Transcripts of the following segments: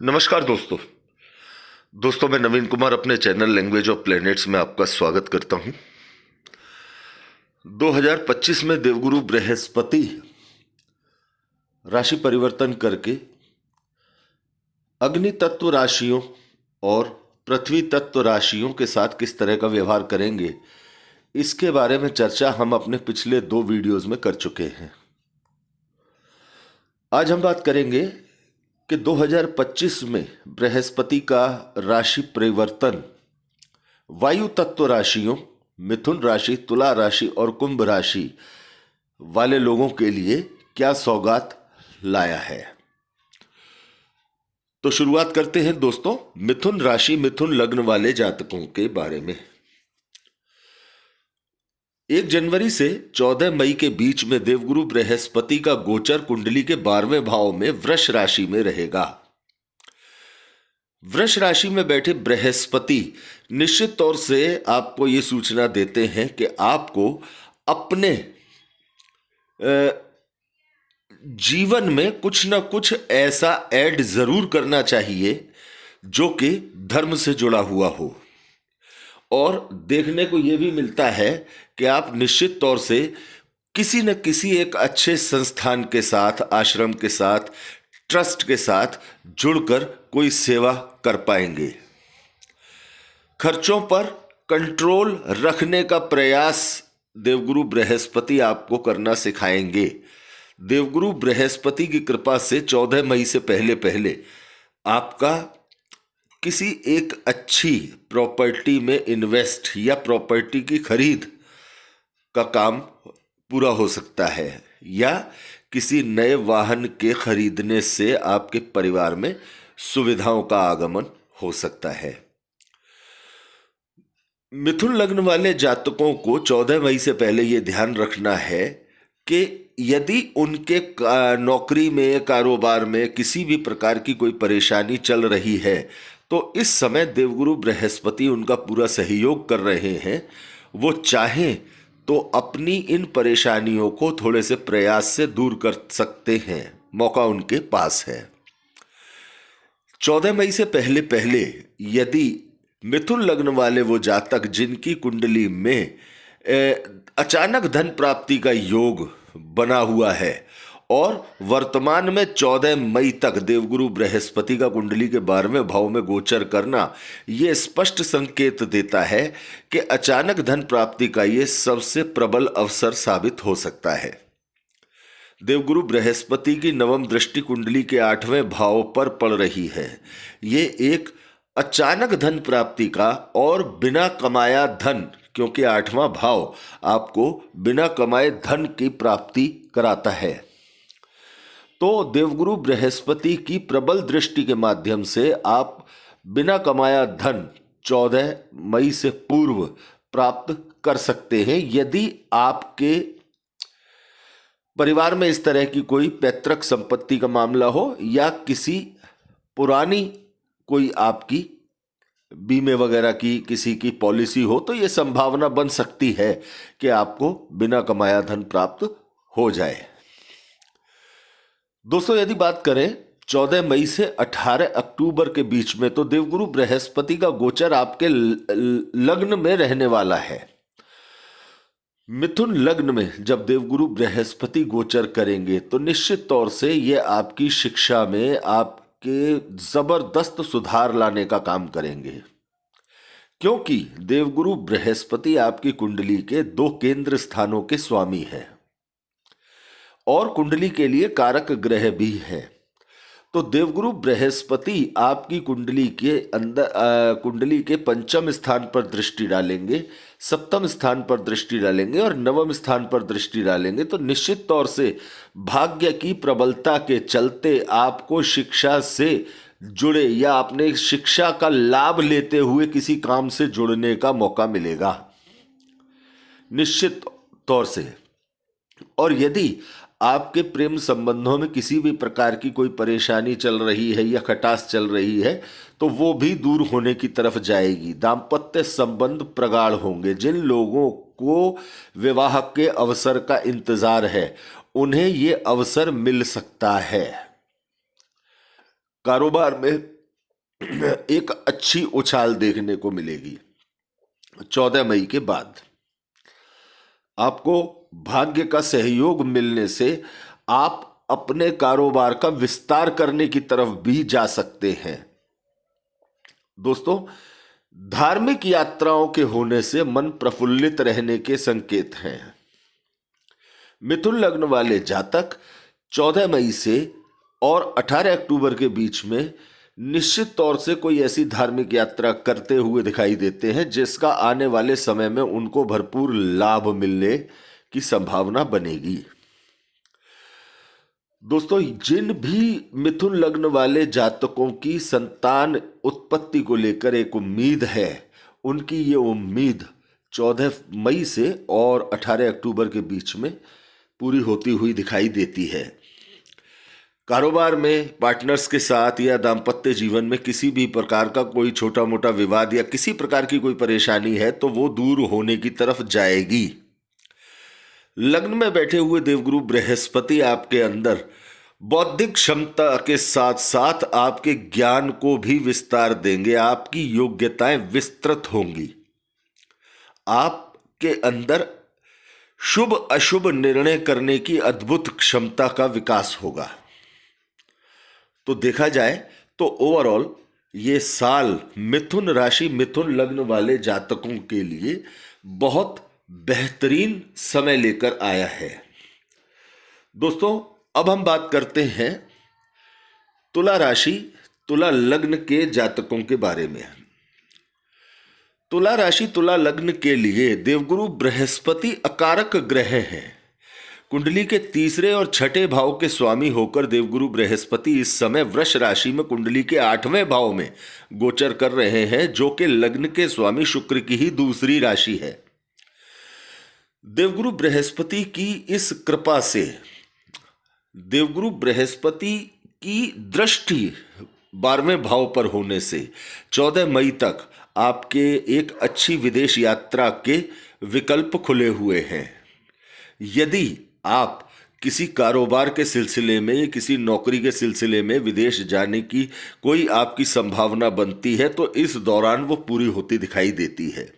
नमस्कार दोस्तों। मैं नवीन कुमार अपने चैनल लैंग्वेज ऑफ प्लैनेट्स में आपका स्वागत करता हूं। 2025 में देवगुरु बृहस्पति राशि परिवर्तन करके अग्नि तत्व राशियों और पृथ्वी तत्व राशियों के साथ किस तरह का व्यवहार करेंगे, इसके बारे में चर्चा हम अपने पिछले 2 वीडियोस में कर चुके हैं। आज हम बात करेंगे कि 2025 में बृहस्पति का राशि परिवर्तन वायु तत्व राशियों मिथुन राशि, तुला राशि और कुंभ राशि वाले लोगों के लिए क्या सौगात लाया है। तो शुरुआत करते हैं दोस्तों मिथुन राशि मिथुन लग्न वाले जातकों के बारे में। 1 जनवरी से 14 मई के बीच में देवगुरु बृहस्पति का गोचर कुंडली के 12वें भाव में वृष राशि में रहेगा। वृष राशि में बैठे बृहस्पति निश्चित तौर से आपको ये सूचना देते हैं कि आपको अपने जीवन में कुछ ना कुछ ऐसा ऐड जरूर करना चाहिए जो कि धर्म से जुड़ा हुआ हो। और देखने को यह भी मिलता है कि आप निश्चित तौर से किसी न किसी एक अच्छे संस्थान के साथ, आश्रम के साथ, ट्रस्ट के साथ जुड़कर कोई सेवा कर पाएंगे। खर्चों पर कंट्रोल रखने का प्रयास देवगुरु बृहस्पति आपको करना सिखाएंगे। देवगुरु बृहस्पति की कृपा से 14 मई से पहले पहले आपका किसी एक अच्छी प्रॉपर्टी में इन्वेस्ट या प्रॉपर्टी की खरीद का काम पूरा हो सकता है, या किसी नए वाहन के खरीदने से आपके परिवार में सुविधाओं का आगमन हो सकता है। मिथुन लग्न वाले जातकों को 14 मई से पहले यह ध्यान रखना है कि यदि उनके नौकरी में, कारोबार में किसी भी प्रकार की कोई परेशानी चल रही है तो इस समय देवगुरु बृहस्पति उनका पूरा सहयोग कर रहे हैं। वो चाहें तो अपनी इन परेशानियों को थोड़े से प्रयास से दूर कर सकते हैं, मौका उनके पास है। 14 मई से पहले पहले यदि मिथुन लग्न वाले वो जातक जिनकी कुंडली में अचानक धन प्राप्ति का योग बना हुआ है और वर्तमान में 14 मई तक देवगुरु बृहस्पति का कुंडली के 12वें भाव में गोचर करना ये स्पष्ट संकेत देता है कि अचानक धन प्राप्ति का ये सबसे प्रबल अवसर साबित हो सकता है। देवगुरु बृहस्पति की नवम दृष्टि कुंडली के 8वें भाव पर पड़ रही है। ये एक अचानक धन प्राप्ति का और बिना कमाया धन, क्योंकि 8वां भाव आपको बिना कमाए धन की प्राप्ति कराता है, तो देवगुरु बृहस्पति की प्रबल दृष्टि के माध्यम से आप बिना कमाया धन 14 मई से पूर्व प्राप्त कर सकते हैं। यदि आपके परिवार में इस तरह की कोई पैतृक संपत्ति का मामला हो या किसी पुरानी कोई आपकी बीमे वगैरह की किसी की पॉलिसी हो, तो यह संभावना बन सकती है कि आपको बिना कमाया धन प्राप्त हो जाए। दोस्तों, यदि बात करें 14 मई से 18 अक्टूबर के बीच में, तो देवगुरु बृहस्पति का गोचर आपके लग्न में रहने वाला है। मिथुन लग्न में जब देवगुरु बृहस्पति गोचर करेंगे तो निश्चित तौर से ये आपकी शिक्षा में आपके जबरदस्त सुधार लाने का काम करेंगे, क्योंकि देवगुरु बृहस्पति आपकी कुंडली के 2 केंद्र स्थानों के स्वामी हैं और कुंडली के लिए कारक ग्रह भी है। तो देवगुरु बृहस्पति आपकी कुंडली के अंदर कुंडली के 5वें स्थान पर दृष्टि डालेंगे, 7वें स्थान पर दृष्टि डालेंगे और 9वें स्थान पर दृष्टि डालेंगे। तो निश्चित तौर से भाग्य की प्रबलता के चलते आपको शिक्षा से जुड़े या अपने शिक्षा का लाभ लेते हुए किसी काम से जुड़ने का मौका मिलेगा निश्चित तौर से। और यदि आपके प्रेम संबंधों में किसी भी प्रकार की कोई परेशानी चल रही है या खटास चल रही है तो वो भी दूर होने की तरफ जाएगी। दाम्पत्य संबंध प्रगाढ़ होंगे। जिन लोगों को विवाह के अवसर का इंतजार है उन्हें ये अवसर मिल सकता है। कारोबार में एक अच्छी उछाल देखने को मिलेगी। 14 मई के बाद आपको भाग्य का सहयोग मिलने से आप अपने कारोबार का विस्तार करने की तरफ भी जा सकते हैं। दोस्तों, धार्मिक यात्राओं के होने से मन प्रफुल्लित रहने के संकेत हैं। मिथुन लग्न वाले जातक 14 मई से और 18 अक्टूबर के बीच में निश्चित तौर से कोई ऐसी धार्मिक यात्रा करते हुए दिखाई देते हैं जिसका आने वाले समय में उनको भरपूर लाभ मिलने की संभावना बनेगी। दोस्तों, जिन भी मिथुन लग्न वाले जातकों की संतान उत्पत्ति को लेकर एक उम्मीद है, उनकी ये उम्मीद 14 मई से और 18 अक्टूबर के बीच में पूरी होती हुई दिखाई देती है। कारोबार में पार्टनर्स के साथ या दाम्पत्य जीवन में किसी भी प्रकार का कोई छोटा मोटा विवाद या किसी प्रकार की कोई परेशानी है तो वो दूर होने की तरफ जाएगी। लग्न में बैठे हुए देवगुरु बृहस्पति आपके अंदर बौद्धिक क्षमता के साथ साथ आपके ज्ञान को भी विस्तार देंगे। आपकी योग्यताएं विस्तृत होंगी। आपके अंदर शुभ अशुभ निर्णय करने की अद्भुत क्षमता का विकास होगा। तो देखा जाए तो ओवरऑल ये साल मिथुन राशि मिथुन लग्न वाले जातकों के लिए बहुत बेहतरीन समय लेकर आया है। दोस्तों, अब हम बात करते हैं तुला राशि तुला लग्न के जातकों के बारे में। तुला राशि तुला लग्न के लिए देवगुरु बृहस्पति अकारक ग्रह हैं। कुंडली के तीसरे और छठे भाव के स्वामी होकर देवगुरु बृहस्पति इस समय वृष राशि में कुंडली के 8वें भाव में गोचर कर रहे हैं, जो कि लग्न के स्वामी शुक्र की ही दूसरी राशि है। देवगुरु बृहस्पति की इस कृपा से देवगुरु बृहस्पति की दृष्टि 12वें भाव पर होने से 14 मई तक आपके एक अच्छी विदेश यात्रा के विकल्प खुले हुए हैं। यदि आप किसी कारोबार के सिलसिले में या किसी नौकरी के सिलसिले में विदेश जाने की कोई आपकी संभावना बनती है तो इस दौरान वो पूरी होती दिखाई देती है।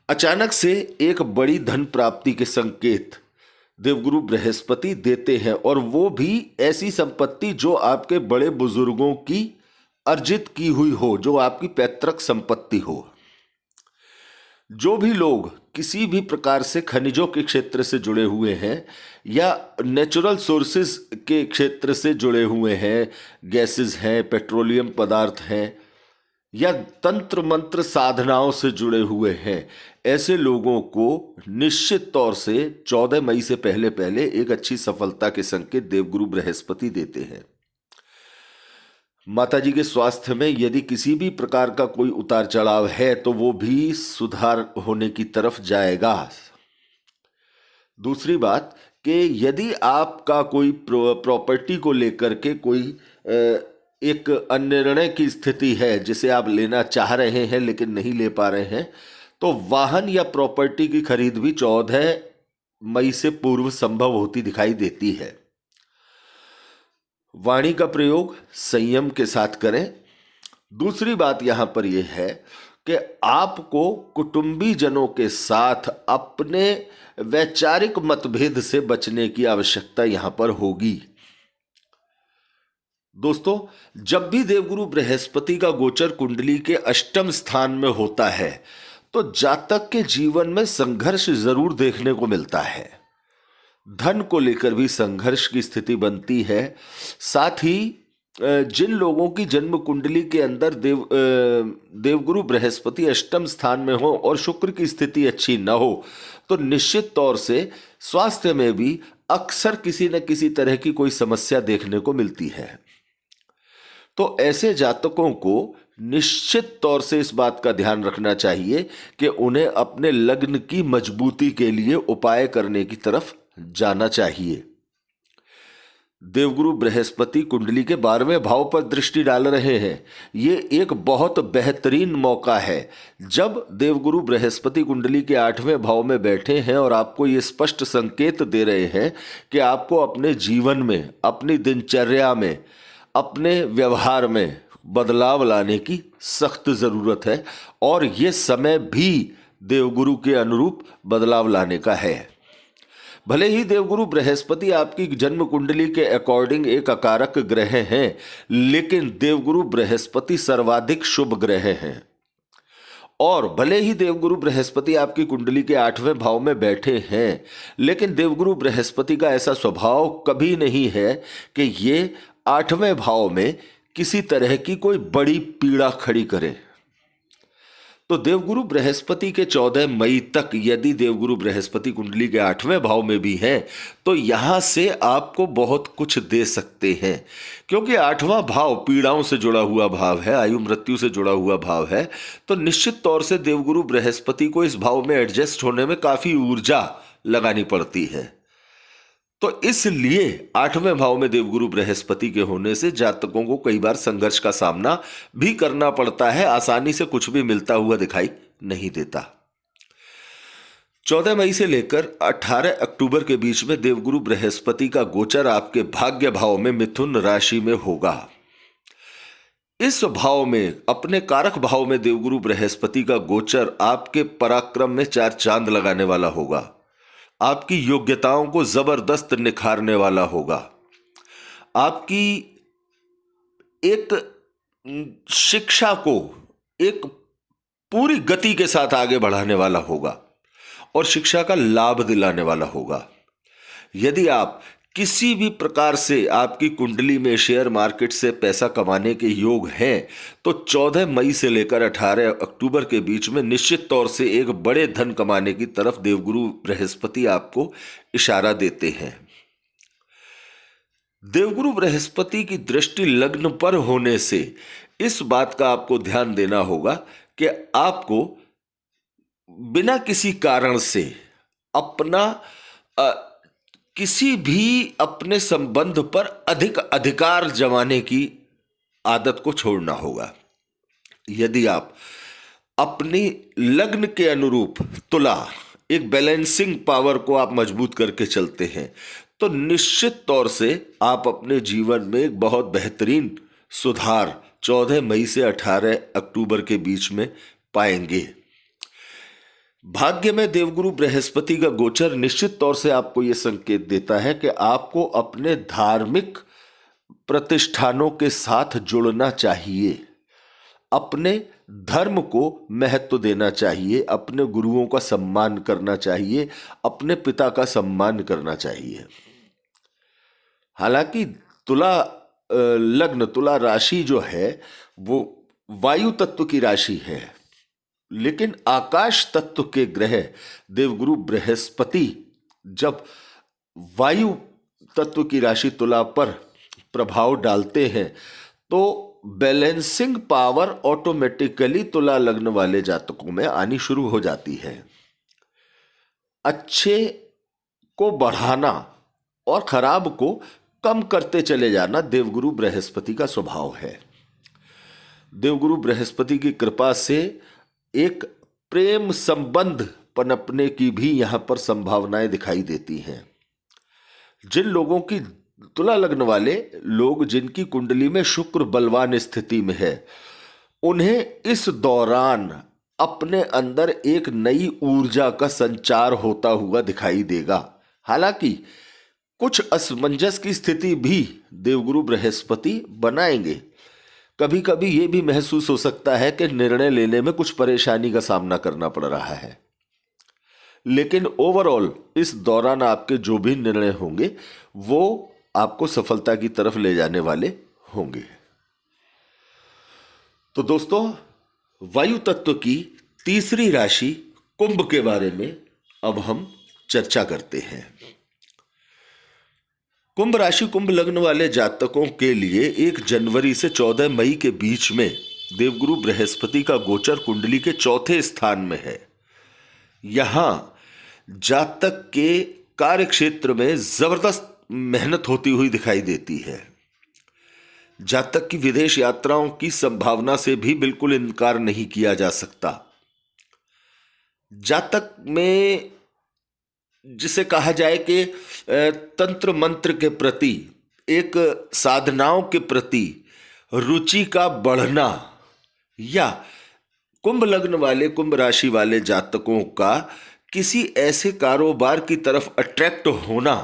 अचानक से एक बड़ी धन प्राप्ति के संकेत देवगुरु बृहस्पति देते हैं, और वो भी ऐसी संपत्ति जो आपके बड़े बुजुर्गों की अर्जित की हुई हो, जो आपकी पैतृक संपत्ति हो। जो भी लोग किसी भी प्रकार से खनिजों के क्षेत्र से जुड़े हुए हैं या नेचुरल सोर्सेज के क्षेत्र से जुड़े हुए हैं, गैसेस हैं, पेट्रोलियम पदार्थ हैं, या तंत्र मंत्र साधनाओं से जुड़े हुए हैं, ऐसे लोगों को निश्चित तौर से 14 मई से पहले पहले एक अच्छी सफलता के संकेत देवगुरु बृहस्पति देते हैं। माताजी के स्वास्थ्य में यदि किसी भी प्रकार का कोई उतार चढ़ाव है तो वो भी सुधार होने की तरफ जाएगा। दूसरी बात कि यदि आपका कोई प्रॉपर्टी को लेकर के कोई एक अनिर्णय की स्थिति है जिसे आप लेना चाह रहे हैं लेकिन नहीं ले पा रहे हैं, तो वाहन या प्रॉपर्टी की खरीद भी 14 मई से पूर्व संभव होती दिखाई देती है। वाणी का प्रयोग संयम के साथ करें। दूसरी बात यहां पर यह है कि आपको कुटुंबी जनों के साथ अपने वैचारिक मतभेद से बचने की आवश्यकता यहां पर होगी। दोस्तों, जब भी देवगुरु बृहस्पति का गोचर कुंडली के अष्टम स्थान में होता है तो जातक के जीवन में संघर्ष जरूर देखने को मिलता है। धन को लेकर भी संघर्ष की स्थिति बनती है। साथ ही जिन लोगों की जन्म कुंडली के अंदर देवगुरु बृहस्पति अष्टम स्थान में हो और शुक्र की स्थिति अच्छी न हो तो निश्चित तौर से स्वास्थ्य में भी अक्सर किसी न किसी तरह की कोई समस्या देखने को मिलती है। तो ऐसे जातकों को निश्चित तौर से इस बात का ध्यान रखना चाहिए कि उन्हें अपने लग्न की मजबूती के लिए उपाय करने की तरफ जाना चाहिए। देवगुरु बृहस्पति कुंडली के 12वें भाव पर दृष्टि डाल रहे हैं। ये एक बहुत बेहतरीन मौका है जब देवगुरु बृहस्पति कुंडली के 8वें भाव में बैठे हैं और आपको ये स्पष्ट संकेत दे रहे हैं कि आपको अपने जीवन में, अपनी दिनचर्या में अपने व्यवहार में बदलाव लाने की सख्त ज़रूरत है और ये समय भी देवगुरु के अनुरूप बदलाव लाने का है। भले ही देवगुरु बृहस्पति आपकी जन्म कुंडली के अकॉर्डिंग एक अकारक ग्रह हैं, लेकिन देवगुरु बृहस्पति सर्वाधिक शुभ ग्रह हैं। और भले ही देवगुरु बृहस्पति आपकी कुंडली के 8वें भाव में बैठे हैं, लेकिन देवगुरु बृहस्पति का ऐसा स्वभाव कभी नहीं है कि ये 8वें भाव में किसी तरह की कोई बड़ी पीड़ा खड़ी करे। तो देवगुरु बृहस्पति के 14 मई तक यदि देवगुरु बृहस्पति कुंडली के 8वें भाव में भी हैं, तो यहां से आपको बहुत कुछ दे सकते हैं, क्योंकि 8वां भाव पीड़ाओं से जुड़ा हुआ भाव है, आयु मृत्यु से जुड़ा हुआ भाव है। तो निश्चित तौर से देवगुरु बृहस्पति को इस भाव में एडजस्ट होने में काफी ऊर्जा लगानी पड़ती है। तो इसलिए 8वें भाव में देवगुरु बृहस्पति के होने से जातकों को कई बार संघर्ष का सामना भी करना पड़ता है, आसानी से कुछ भी मिलता हुआ दिखाई नहीं देता। 14 मई से लेकर 18 अक्टूबर के बीच में देवगुरु बृहस्पति का गोचर आपके भाग्य भाव में मिथुन राशि में होगा। इस भाव में, अपने कारक भाव में देवगुरु बृहस्पति का गोचर आपके पराक्रम में 4 चांद लगाने वाला होगा, आपकी योग्यताओं को जबरदस्त निखारने वाला होगा, आपकी एक शिक्षा को एक पूरी गति के साथ आगे बढ़ाने वाला होगा और शिक्षा का लाभ दिलाने वाला होगा। यदि आप किसी भी प्रकार से आपकी कुंडली में शेयर मार्केट से पैसा कमाने के योग हैं, तो 14 मई से लेकर 18 अक्टूबर के बीच में निश्चित तौर से एक बड़े धन कमाने की तरफ देवगुरु बृहस्पति आपको इशारा देते हैं। देवगुरु बृहस्पति की दृष्टि लग्न पर होने से इस बात का आपको ध्यान देना होगा कि आपको बिना किसी कारण से अपना किसी भी अपने संबंध पर अधिक अधिकार जमाने की आदत को छोड़ना होगा। यदि आप अपनी लग्न के अनुरूप तुला, एक बैलेंसिंग पावर को आप मजबूत करके चलते हैं, तो निश्चित तौर से आप अपने जीवन में एक बहुत बेहतरीन सुधार 14 मई से 18 अक्टूबर के बीच में पाएंगे। भाग्य में देवगुरु बृहस्पति का गोचर निश्चित तौर से आपको यह संकेत देता है कि आपको अपने धार्मिक प्रतिष्ठानों के साथ जुड़ना चाहिए, अपने धर्म को महत्व देना चाहिए, अपने गुरुओं का सम्मान करना चाहिए, अपने पिता का सम्मान करना चाहिए। हालांकि तुला लग्न, तुला राशि जो है वो वायु तत्व की राशि है, लेकिन आकाश तत्व के ग्रह देवगुरु बृहस्पति जब वायु तत्व की राशि तुला पर प्रभाव डालते हैं, तो बैलेंसिंग पावर ऑटोमेटिकली तुला लग्न वाले जातकों में आनी शुरू हो जाती है। अच्छे को बढ़ाना और खराब को कम करते चले जाना देवगुरु बृहस्पति का स्वभाव है। देवगुरु बृहस्पति की कृपा से एक प्रेम संबंध पनपने की भी यहां पर संभावनाएं दिखाई देती हैं। जिन लोगों की, तुला लग्न वाले लोग जिनकी कुंडली में शुक्र बलवान स्थिति में है, उन्हें इस दौरान अपने अंदर एक नई ऊर्जा का संचार होता हुआ दिखाई देगा। हालांकि कुछ असमंजस की स्थिति भी देवगुरु बृहस्पति बनाएंगे। कभी कभी ये भी महसूस हो सकता है कि निर्णय लेने में कुछ परेशानी का सामना करना पड़ रहा है, लेकिन ओवरऑल इस दौरान आपके जो भी निर्णय होंगे वो आपको सफलता की तरफ ले जाने वाले होंगे। तो दोस्तों, वायु तत्व की तीसरी राशि कुंभ के बारे में अब हम चर्चा करते हैं। कुंभ राशि, कुंभ लग्न वाले जातकों के लिए 1 जनवरी से 14 मई के बीच में देवगुरु बृहस्पति का गोचर कुंडली के 4थे स्थान में है। यहां जातक के कार्य क्षेत्र में जबरदस्त मेहनत होती हुई दिखाई देती है। जातक की विदेश यात्राओं की संभावना से भी बिल्कुल इनकार नहीं किया जा सकता। जातक में जिसे कहा जाए कि तंत्र मंत्र के प्रति एक साधनाओं के प्रति रुचि का बढ़ना, या कुंभ लग्न वाले, कुंभ राशि वाले जातकों का किसी ऐसे कारोबार की तरफ अट्रैक्ट होना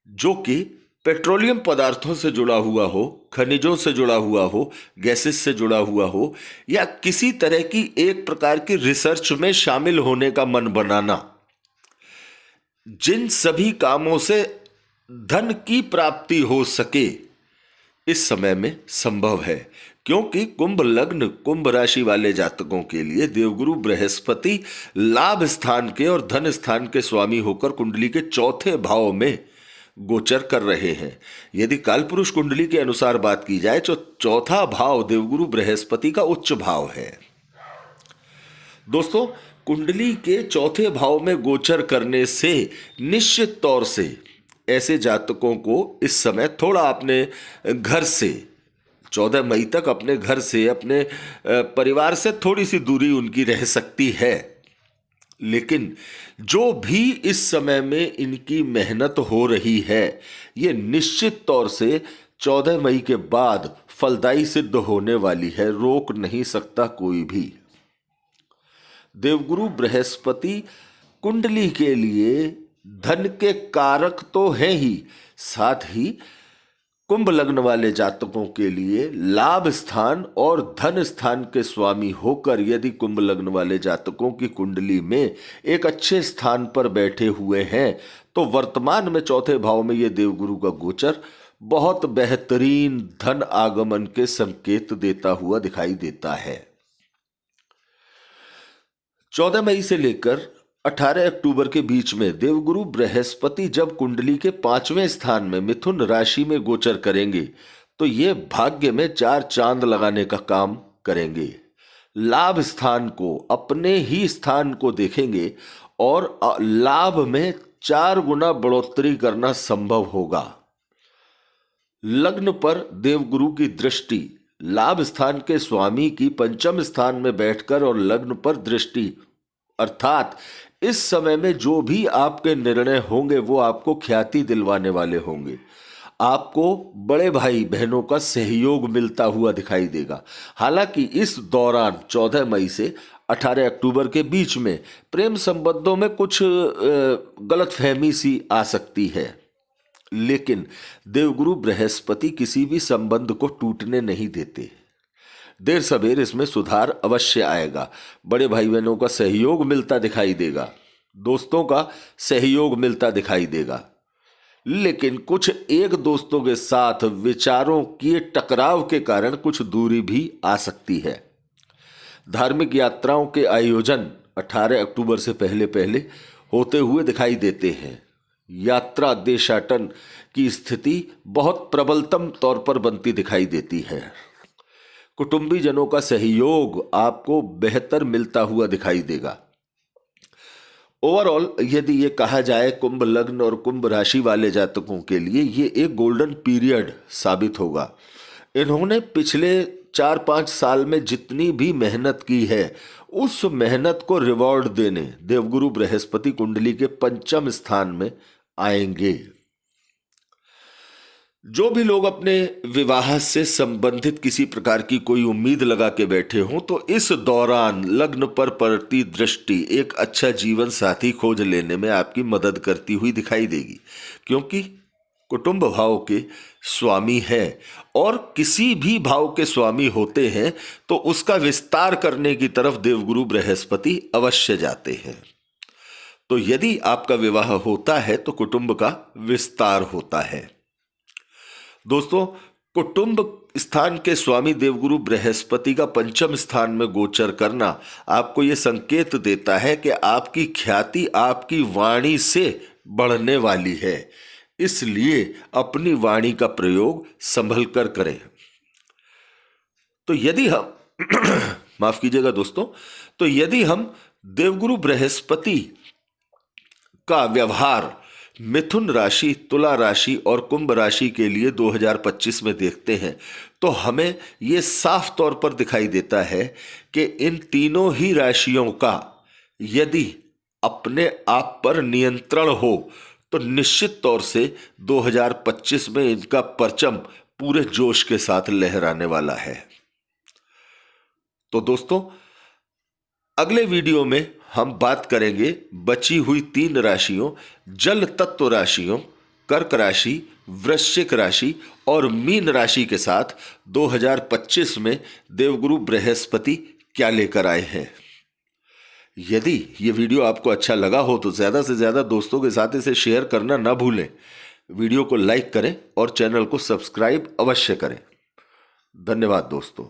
जो कि पेट्रोलियम पदार्थों से जुड़ा हुआ हो, खनिजों से जुड़ा हुआ हो, गैसेस से जुड़ा हुआ हो, या किसी तरह की एक प्रकार की रिसर्च में शामिल होने का मन बनाना, जिन सभी कामों से धन की प्राप्ति हो सके इस समय में संभव है। क्योंकि कुंभ लग्न, कुंभ राशि वाले जातकों के लिए देवगुरु बृहस्पति लाभ स्थान के और धन स्थान के स्वामी होकर कुंडली के चौथे भाव में गोचर कर रहे हैं। यदि कालपुरुष कुंडली के अनुसार बात की जाए तो चौथा भाव देवगुरु बृहस्पति का उच्च भाव है। दोस्तों, कुंडली के चौथे भाव में गोचर करने से निश्चित तौर से ऐसे जातकों को इस समय थोड़ा अपने घर से, 14 मई तक अपने घर से, अपने परिवार से थोड़ी सी दूरी उनकी रह सकती है। लेकिन जो भी इस समय में इनकी मेहनत हो रही है, ये निश्चित तौर से 14 मई के बाद फलदायी सिद्ध होने वाली है, रोक नहीं सकता कोई भी। देवगुरु बृहस्पति कुंडली के लिए धन के कारक तो हैं ही, साथ ही कुंभ लग्न वाले जातकों के लिए लाभ स्थान और धन स्थान के स्वामी होकर यदि कुंभ लग्न वाले जातकों की कुंडली में एक अच्छे स्थान पर बैठे हुए हैं तो वर्तमान में चौथे भाव में ये देवगुरु का गोचर बहुत बेहतरीन धन आगमन के संकेत देता हुआ दिखाई देता है। 14 मई से लेकर 18 अक्टूबर के बीच में देवगुरु बृहस्पति जब कुंडली के 5वें स्थान में मिथुन राशि में गोचर करेंगे तो ये भाग्य में 4 चांद लगाने का काम करेंगे। लाभ स्थान को, अपने ही स्थान को देखेंगे और लाभ में 4 गुना बढ़ोतरी करना संभव होगा। लग्न पर देवगुरु की दृष्टि, लाभ स्थान के स्वामी की पंचम स्थान में बैठकर और लग्न पर दृष्टि, अर्थात इस समय में जो भी आपके निर्णय होंगे वो आपको ख्याति दिलवाने वाले होंगे। आपको बड़े भाई बहनों का सहयोग मिलता हुआ दिखाई देगा। हालांकि इस दौरान 14 मई से 18 अक्टूबर के बीच में प्रेम संबंधों में कुछ गलतफहमी सी आ सकती है, लेकिन देवगुरु बृहस्पति किसी भी संबंध को टूटने नहीं देते। देर सवेर इसमें सुधार अवश्य आएगा। बड़े भाई बहनों का सहयोग मिलता दिखाई देगा, दोस्तों का सहयोग मिलता दिखाई देगा, लेकिन कुछ एक दोस्तों के साथ विचारों के टकराव के कारण कुछ दूरी भी आ सकती है। धार्मिक यात्राओं के आयोजन 18 अक्टूबर से पहले पहले होते हुए दिखाई देते हैं। यात्रा देशाटन की स्थिति बहुत प्रबलतम तौर पर बनती दिखाई देती है। कुटुंबीजनों का सहयोग आपको बेहतर मिलता हुआ दिखाई देगा। ओवरऑल यदि ये कहा जाए कुंभ लग्न और कुंभ राशि वाले जातकों के लिए ये एक गोल्डन पीरियड साबित होगा। इन्होंने पिछले 4-5 साल में जितनी भी मेहनत की है उस मेहनत को रिवॉर्ड देने देवगुरु बृहस्पति कुंडली के पंचम स्थान में आएंगे। जो भी लोग अपने विवाह से संबंधित किसी प्रकार की कोई उम्मीद लगा के बैठे हों तो इस दौरान लग्न पर पड़ती दृष्टि एक अच्छा जीवन साथी खोज लेने में आपकी मदद करती हुई दिखाई देगी, क्योंकि कुटुंब भाव के स्वामी है और किसी भी भाव के स्वामी होते हैं तो उसका विस्तार करने की तरफ देवगुरु बृहस्पति अवश्य जाते हैं। तो यदि आपका विवाह होता है तो कुटुंब का विस्तार होता है। दोस्तों, कुटुंब स्थान के स्वामी देवगुरु बृहस्पति का पंचम स्थान में गोचर करना आपको ये संकेत देता है कि आपकी ख्याति आपकी वाणी से बढ़ने वाली है, इसलिए अपनी वाणी का प्रयोग संभल कर करें। तो यदि हम माफ कीजिएगा दोस्तों, तो यदि हम देवगुरु बृहस्पति का व्यवहार मिथुन राशि, तुला राशि और कुंभ राशि के लिए 2025 में देखते हैं तो हमें ये साफ तौर पर दिखाई देता है कि इन तीनों ही राशियों का यदि अपने आप पर नियंत्रण हो तो निश्चित तौर से 2025 में इनका परचम पूरे जोश के साथ लहराने वाला है। तो दोस्तों, अगले वीडियो में हम बात करेंगे बची हुई 3 राशियों, जल तत्व राशियों, कर्क राशि, वृश्चिक राशि और मीन राशि के साथ 2025 में देवगुरु बृहस्पति क्या लेकर आए हैं। यदि ये वीडियो आपको अच्छा लगा हो तो ज़्यादा से ज़्यादा दोस्तों के साथ इसे शेयर करना ना भूलें। वीडियो को लाइक करें और चैनल को सब्सक्राइब अवश्य करें। धन्यवाद दोस्तों।